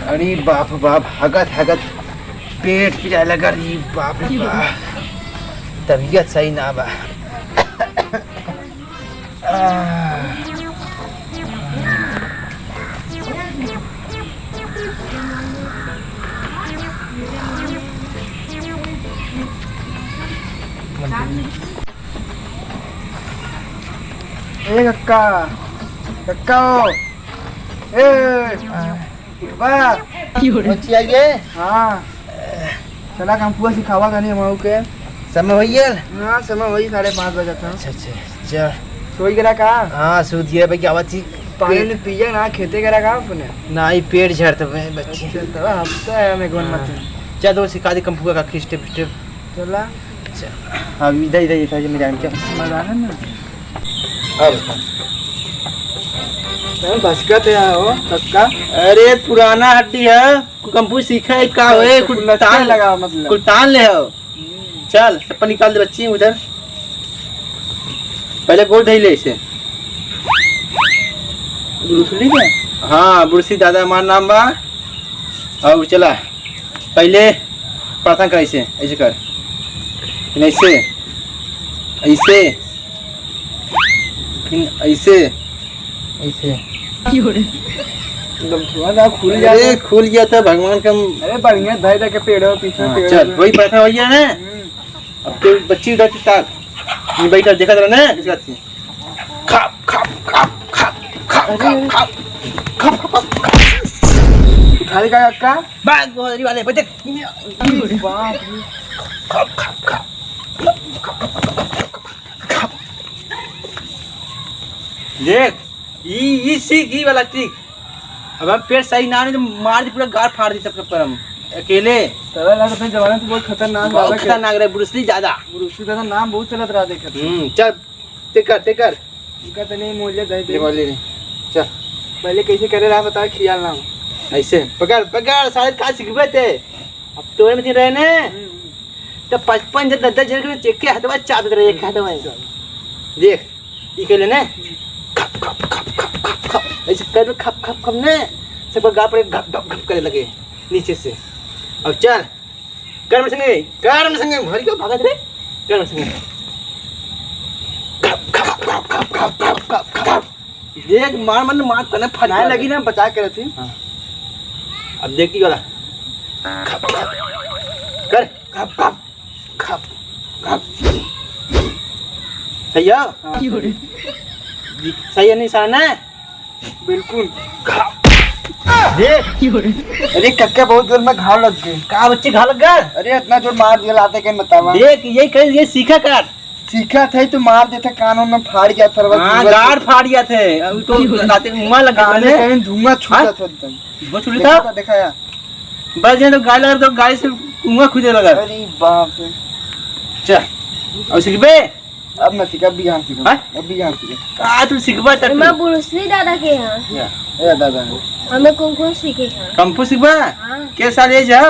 अरे बाप बाप हगत हगत पेट पिरा लगा रही बाप रे बाप तबीयत सही ना बा। ए कक्का कक्का ए बच्ची आइए। हाँ चला कंपुआ सिखावा करनी हम के समय हो गया। हाँ समय वही 5:30 बजे था। अच्छा अच्छा चल सोई करा का हाँ सो दिया भाई क्या बात थी। पानी ने पिया ना खेते करा का अपने ना ही पेट झड़ता है बच्ची। तो हफ्ता है मैं कौन मत चल तो सिखा दे कंपुआ का स्टेप स्टेप। चला हाँ इधर इधर इधर मेरे क्या मजा है ना। अब बसकत है वो कक्का। अरे पुराना हड्डी है कंपू सीखा है का है कुलतान लगा मतलब कुलतान ले हो। चल चप्पल निकाल दे बच्ची उधर पहले गोल धई ले इसे ब्रूसली का। हाँ बुरसी दादा हमार नाम बा। और चला पहले प्रार्थना कर ऐसे ऐसे कर ऐसे ऐसे ऐसे ऐसे एकदम थोड़ा खुल अरे जाए। खुल गया था भगवान का। अरे बढ़िया धई के पेड़ हो पीछे पेड़। चल वही प्रार्थना हो गया ना। अब तो बच्ची उधर ताक ये बैठा देखा रहा ना इसका खाप खाप खाप खाप खाप खाप खाप खाप खाली का कक्का बाग बोरी वाले बच्चे बाप खाप खाप खाप खाप देख ये सीख ये वाला सीख। अब हम पेट सही ना नहीं तो मार दी पूरा गार फाड़ दी सबके पर हम अकेले। तब लगता है जमाने तो बहुत खतरनाक बहुत वाला खतरनाक रहे ब्रूसली ज्यादा। ब्रूसली का नाम बहुत चलत रहा देखत। चल तेकर इनका तो नहीं मुझे दे दे। ये वाले ने चल पहले कैसे करे रहा बता खियाल ना ऐसे पकड़ पकड़ सारे का सिखबे थे। अब तोरे में रहे ने तो 55 जब 10 जन के चेक के हाथवा चाप दे रहे एक हाथवा देख ई के लेने खप खप खप खप खप खप ऐसे कर खप खप खप ने सब गाल पर घप घप घप करे लगे नीचे से। अब चल कर में संगे भरी को भागत रे कर में संगे खप खप खप खप खप खप खप खप देख मार मन मार तने फनाए लगी ना बचा के रखी। अब देखती वाला खप खप कर खप खप खप खप सही है सही है नहीं साना बिल्कुल देख अरे कक्का बहुत जोर में घाव लग गए। का बच्चे घा लग गया। अरे इतना जोर मार दिया लाते के बतावा। देख यही कर ये सीखा कर सीखा था तो मार देता कानों में फाड़ गया था। हां गाड़ फाड़ गया थे अब तो लाते मुंह लग गया ने कहीं धुआं छूटा था एकदम वो छूटा था दिखाया बस जे तो गाय लगा तो गाय से मुंह खुदे लगा। अरे बाप रे चल अब सीखबे। अब मैं सीखा भी यहाँ सीखा अब भी यहाँ सीखा का तू सीखबा तक मैं ब्रूसली दादा के यहाँ ए दादा हमें कौन सीखे हैं। कंपू सीखबा हाँ। के साल एज है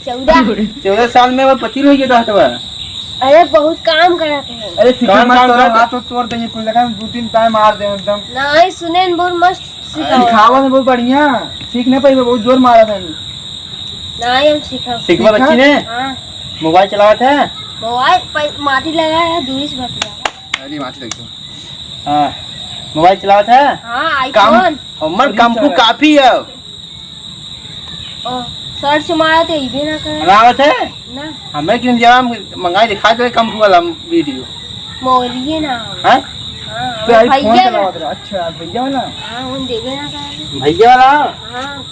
14 साल में वो पति हो गया था। अरे बहुत काम कराते हैं। अरे सीखा काम मत काम तो कर। हाथ तो तोड़ देंगे कुछ लगा 2-3 टाइम मार दे एकदम। नहीं सुने बहुत मस्त सिखाओ। सिखावा में बहुत बढ़िया सीखने पर बहुत जोर मारा था। नहीं हम सीखा सीखबा बच्ची ने हाँ मोबाइल चलावा था। मोबाइल माटी लगाया है दूरी से बता। अरे माटी लग गई। हां मोबाइल चलावा था। हाँ काम आईफोन हमर कंपू काफी है सर्च मारा तो ये भी ना करे बनावत है ना हमें किन जगह मंगाई दिखा दे कंपू वाला वीडियो मोरिए ना हैं तो हाँ आईफोन भैया चलावा था। अच्छा भैया वाला हाँ हम देखे ना करे भैया वाला हाँ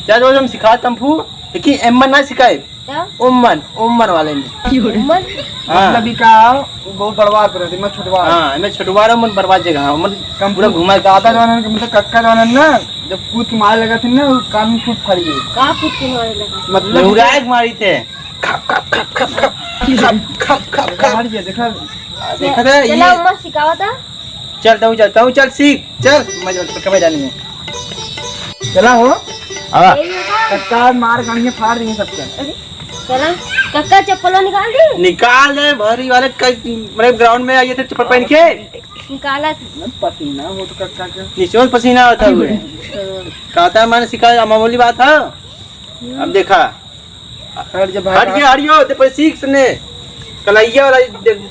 क्या जो हम सिखा कंपू लेकिन एमन ना सिखाए क्या उमन वाले में उमन मतलब भी का बहुत बर्बाद कर दे मैं छुटवा। हां मैं छुटवारो मन बर्बाद जगह मन कम पूरा घुमा दादा जवान मतलब कक्का जवान ना जब कूद के मारे लगा थे ना कान फूट फड़ गई। कहाँ कुछ मारे लगा मतलब उड़ाए मारी थे खप खप खप खप खप खप खप खप मार दिया देखा देखा था चला ये अम्मा सिखावा था। चलता हूँ चल सीख चल मैं जाने में चला हो आवा यही होता है। कक्का मार गाड़ियाँ फाड़ देंगे सबका। अरे चला कक्का चप्पल निकाल दी। निकाल दे भरी वाले मेरे ग्राउंड में आइए थे चप्पल पहन के निकाला पसीना वो तो कक्का के नीचे पसीना होता हुए कहता मैंने सिखाया मामूली बात है। अब देखा हट जा हट गया हरियो ते पर सीख सुने कलैया वाला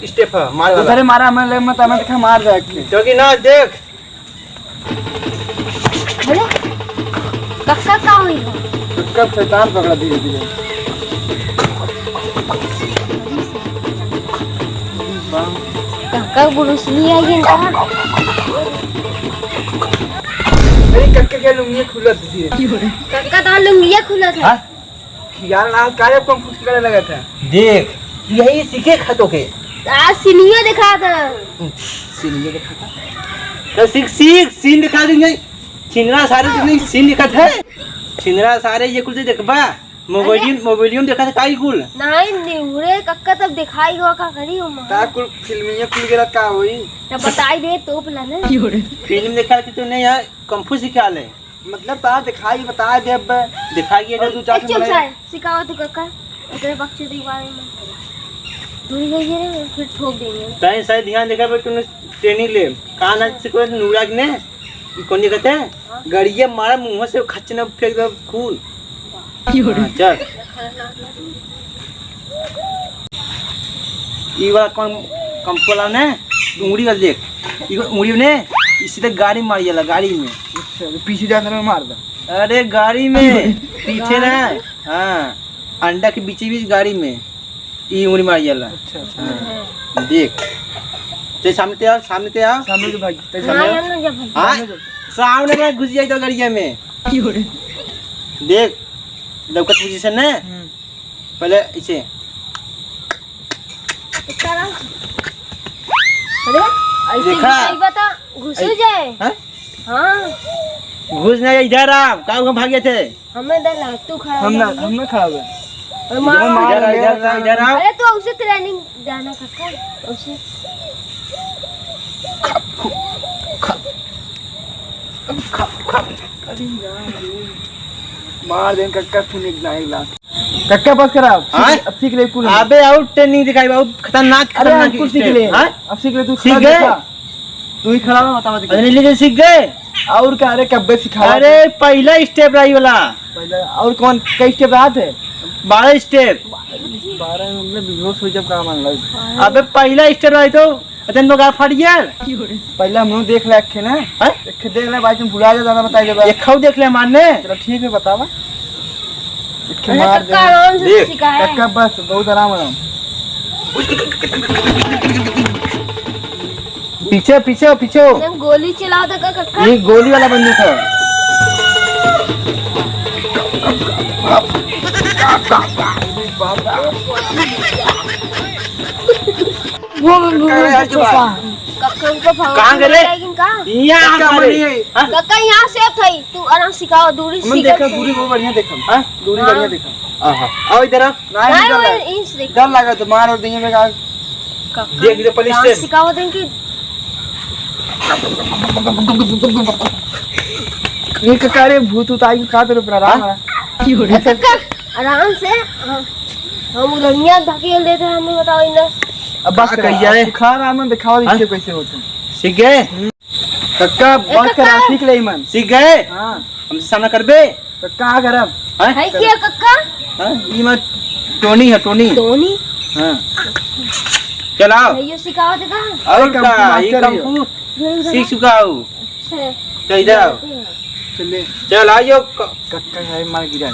स्टेप है मार वाला अरे मारा मैं ले मत मैं देखा मार दे क्योंकि ना देख अरे कक्का का हुई है? कब शैतान पकड़ा धीरे धीरे कक्का बुरुसली आई है ना। अरे कक्का के लुंगी खुला धीरे कक्का तो लुंगिया खुला था। यार ना काहे कम कुछ करे लगा था देख यही सीखे खतों के आज सिनियो दिखा था। सीन ये देखा था तो सीख सीख सीन दिखा देंगे छिंदरा सारे नहीं सीन दिखा था छिंदरा सारे ये कुल से देखबा मोबाइलियम देखा था काई कुल नहीं निहुरे कक्का तब दिखाई हुआ का करी हो मां ता कुल फिल्मिया कुल गेला का होई तब बताई दे तो पला ने फिल्म देखा कि तू नहीं यार कंफू सिखा ले मतलब ता दिखाई बता दे अब दिखा के अगर तू चाह चुप साय सिखाओ तू कक्का तेरे बच्चे के बारे में दूरी गई रे फिर ठोक देंगे। तय सही ध्यान देखा पर तूने ट्रेनिंग ले कहां ना से कोई नूराग ने कौन कहते हैं गड़िया मारा मुंह से खचना फेंक दो खून चल ई वाला कौन कंपोला ने उंगली वाला देख ई उंगली ने इसी तक गाड़ी मारी जाला गाड़ी में पीछे जाकर में मार दे अरे गाड़ी में पीछे ना हां अंडा के बीच बीच गाड़ी में ई उंगली मारी जाला। अच्छा देख ते सामने आ सामने तो भाई ते हां सामने में घुस जाई तो गाड़िया में देख लौकत पोजीशन है पहले इसे अरे ऐसे देखा? बता घुस जाए। हां हां घुस नहीं इधर आ काऊ भाग गए थे हमें डर लगा तू खड़ा हम ना खड़ा हुए इधर आओ अरे तो उसे ट्रेनिंग जाना कक्का उसे मार देन कक्का तू नहीं ला कक्का बस करा अब सीख ले कुल अबे आउट ट्रेनिंग दिखाई बहुत खतरनाक अरे खतरनाक कुछ सीख ले अब सीख ले तू सीख गए तू ही खड़ा हो बता अरे ले सीख गए और क्या अरे कब्बे सिखा अरे पहला स्टेप रही वाला पहले और कौन कई स्टेप रहा थे 12 स्टेप 12 में बेहोश हो जब काम मान लग अबे पहला स्टेप रही तो अतन तो गा फट गया पहले हम देख ले अखे ना देख ले भाई तुम भुला जा ज्यादा बताई दे एक खाओ देख ले मारने चलो ठीक है बतावा अरे मार कक्का आराम से देख, सिखाया कक्का बस बहुत आराम आराम पीछे पीछे पीछे तुम गोली चलाओ तो कक्का ये गोली वाला बंदूक है कक्का को कहाँ गए? लेकिन कहाँ यहाँ कक्का यहाँ से थई तू आराम सिखाओ दूरी हम देखा दूरी बहुत बढ़िया देखा हाँ? दूरी बढ़िया देखा आओ इधर आओ नहीं वो इंच देख डर लगा तो मार और देंगे में का कक्का देख ले पुलिस डांस स्टेप सिखाओ देंगे ये कक्का रे भूत उताई का तेरे ऊपर आराम कक्का आराम से हम उड़निया धकेल देते हैं हमें बताओ इधर अब बस कहिया है? खा रहा मैं दिखाओ इसके कैसे होते हैं सीख गए कक्का बस करा सीख ले मन सीख गए हां हमसे सामना कर बे कक्का करब है क्या कक्का ये मत टोनी है टोनी धोनी हाँ चल आओ ये सिखाओ दे कहाँ और कंफू का ये मास्टर कंफू सीख चुका हूँ है तो इधर आओ चले चल आइयो कक्का है मार गिरा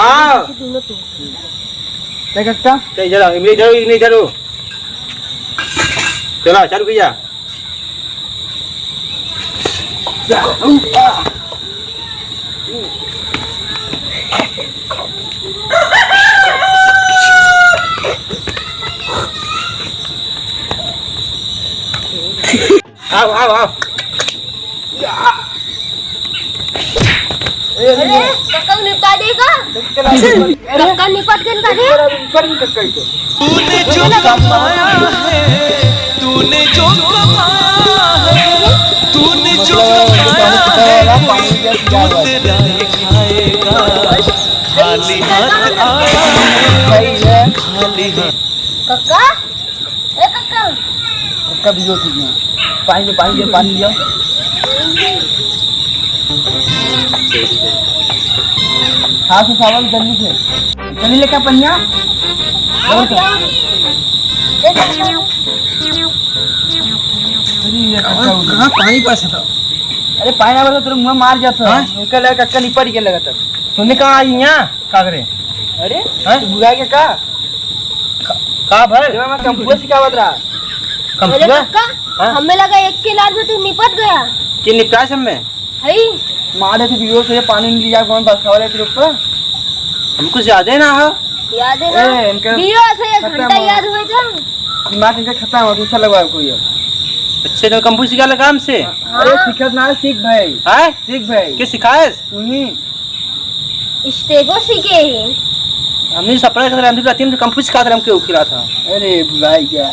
आओ दोनों तो दे कक्का तो इधर आओ इधर हो चलो चालू किया आओ आओ आओ अरे कक्का निपटा देगा कक्का निपट के निपटा दे पर कक्का ही तो तूने जो कमाया है तूने जो कमाया है तूने जो कमाया है कोई दूसरा ही खाएगा खाली हाथ आया भाई है खाली हाथ कक्का ए कक्का कक्का भिगो ठीक है पानी लियो हाथ से सावल जल्दी से चली लेकर पनिया आओ क्या ए कक्का कहाँ पानी पास था? अरे पानी आवा तो तेरे मुंह मार जाता हाँ? उनका लगा कक्का निपट के लगा था तुमने कहाँ आई यहाँ का करे? अरे हाँ? तू भुगा के का कहाँ भर? जब मैं कंप्यूटर सिखावत रहा कम अरे पूरा? कक्का हाँ? हमें लगा एक के लाड में तू निपट गया कि निपटा सब में? हई मारे थे भिगो से पानी नहीं लिया कौन बस खावा तेरे ऊपर हमको ज्यादा ना हो। याद है ना ए, इनका- दियो से एक खत्म घंटा हो। याद हुआ था दिमाग इनका खत्म हो दूसरा लगवा कोई अब। अच्छे तो कंप्यूटर सिखा लगा हमसे। अरे सिखत ना सीख भाई हाँ? सीख भाई क्या सिखाए? तुम्ही स्टेगो सीखे ही हमने सपना कर हम भी कंप्यूटर सिखा रहे हमको खिला था। अरे भुलाई क्या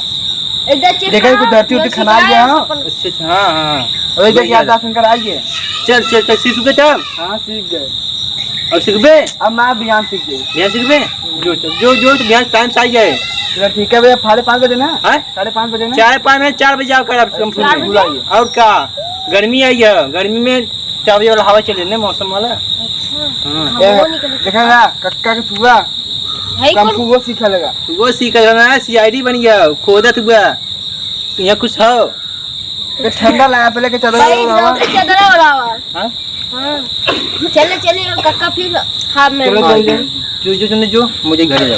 एकदम चेक देखा कुछ धरती उठती खना गया हाँ अच्छा हाँ हाँ। अरे देख याद आसन कर आइए चल चल चल सीख गए तब हाँ सीख गए और सीखबे अब मैं बयान सीख गई बिहान सीखबे जो जो तो बिहान टाइम से आई जाए। चलो ठीक है भैया 5:30 बजे ना हाँ? 5:30 बजे ना 4 बजे आओ कर आप कंप्यूटर 4 में। बुलाइए और क्या गर्मी आई है गर्मी में 4 बजे वाला हवा चले ना मौसम वाला। हाँ हम वो निकल देखा ना कक्का के चूहा हई कंपू कौन वो सीखा लगा वो सीख रहा है CID बन गया खोदत हुआ यहाँ कुछ हो। ये ठंडा लगा पहले के चलो भाई दो चदरा उड़ावा हाँ? हां चले चले कक्का फिर हाथ में चलो जल्दी जो तुमने जो मुझे घर जाओ।